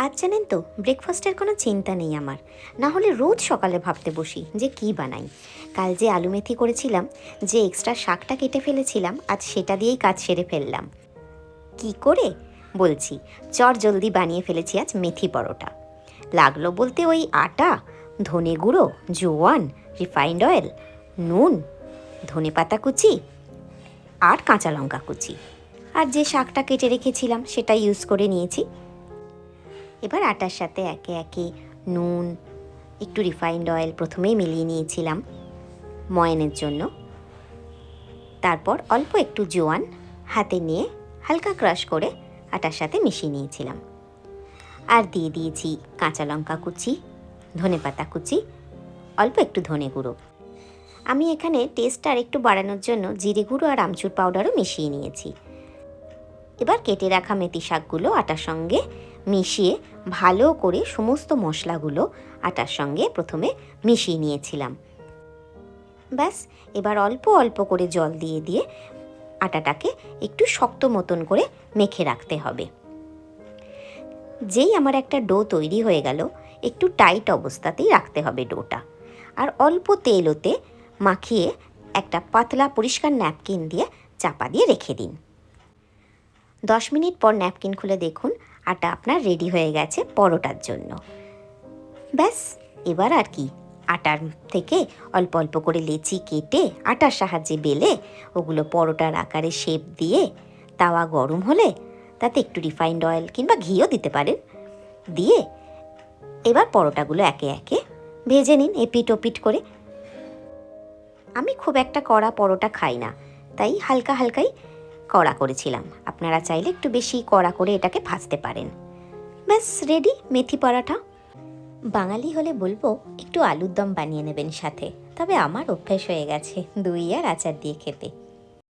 আজ জানেন তো ব্রেকফাস্টের কোনো চিন্তা নেই আমার। না হলে রোজ সকালে ভাবতে বসি যে কি বানাই। কাল যে আলু মেথি করেছিলাম, যে এক্সট্রা শাকটা কেটে ফেলেছিলাম, আজ সেটা দিয়েই কাজ সেরে ফেললাম। কি করে বলছি, জলদি বানিয়ে ফেলেছি আজ মেথি পরোটা। লাগলো বলতে ওই আটা, ধনে গুঁড়ো, জোয়ান, রিফাইন্ড অয়েল, নুন, ধনে পাতা কুচি আর কাঁচা লঙ্কা কুচি, আর যে শাকটা কেটে রেখেছিলাম সেটা ইউজ করে নিয়েছি। এবার আটার সাথে একে একে নুন, একটু রিফাইন্ড অয়েল প্রথমেই মিলিয়ে নিয়েছিলাম ময়ানের জন্য। তারপর অল্প একটু জোয়ান হাতে নিয়ে হালকা ক্রাশ করে আটার সাথে মিশিয়ে নিয়েছিলাম। আর দিয়ে দিয়েছি কাঁচা লঙ্কা কুচি, ধনেপাতা কুচি, অল্প একটু ধনে গুঁড়ো। আমি এখানে টেস্ট আর একটু বাড়ানোর জন্য জিরে গুঁড়ো আর আমচুর পাউডারও মিশিয়ে নিয়েছি। এবার কেটে রাখা মেথি শাকগুলো আটার সঙ্গে মিশিয়ে ভালো করে সমস্ত মশলাগুলো আটার সঙ্গে প্রথমে মিশিয়ে নিয়েছিলাম। ব্যাস, এবার অল্প অল্প করে জল দিয়ে দিয়ে আটাটাকে একটু শক্ত মতন করে মেখে রাখতে হবে। যেই আমার একটা ডো তৈরি হয়ে গেল, একটু টাইট অবস্থাতেই রাখতে হবে ডোটা। আর অল্প তেল ওতে মাখিয়ে একটা পাতলা পরিষ্কার ন্যাপকিন দিয়ে চাপা দিয়ে রেখে দিন। 10 মিনিট পর ন্যাপকিন খুলে দেখুন আটা আপনার রেডি হয়ে গেছে পরোটার জন্য। ব্যাস, এবার আর কি, আটার থেকে অল্প অল্প করে লেচি কেটে আটার সাহায্যে বেলে ওগুলো পরোটার আকারে শেপ দিয়ে তাওয়া গরম হলে তাতে একটু রিফাইন্ড অয়েল কিংবা ঘিও দিতে পারেন, দিয়ে এবার পরোটাগুলো একে একে ভেজে নিন এপিট ওপিট করে। আমি খুব একটা কড়া পরোটা খাই না, তাই হালকা হালকাই কড়া করেছিলাম। আপনারা চাইলে একটু বেশি কড়া করে এটাকে ভাজতে পারেন। ব্যাস রেডি মেথি পরোটা। বাঙালি হলে বলবো একটু আলুর দম বানিয়ে নেবেন সাথে, তবে আমার অভ্যেস হয়ে গেছে দই আর আচার দিয়ে খেতে।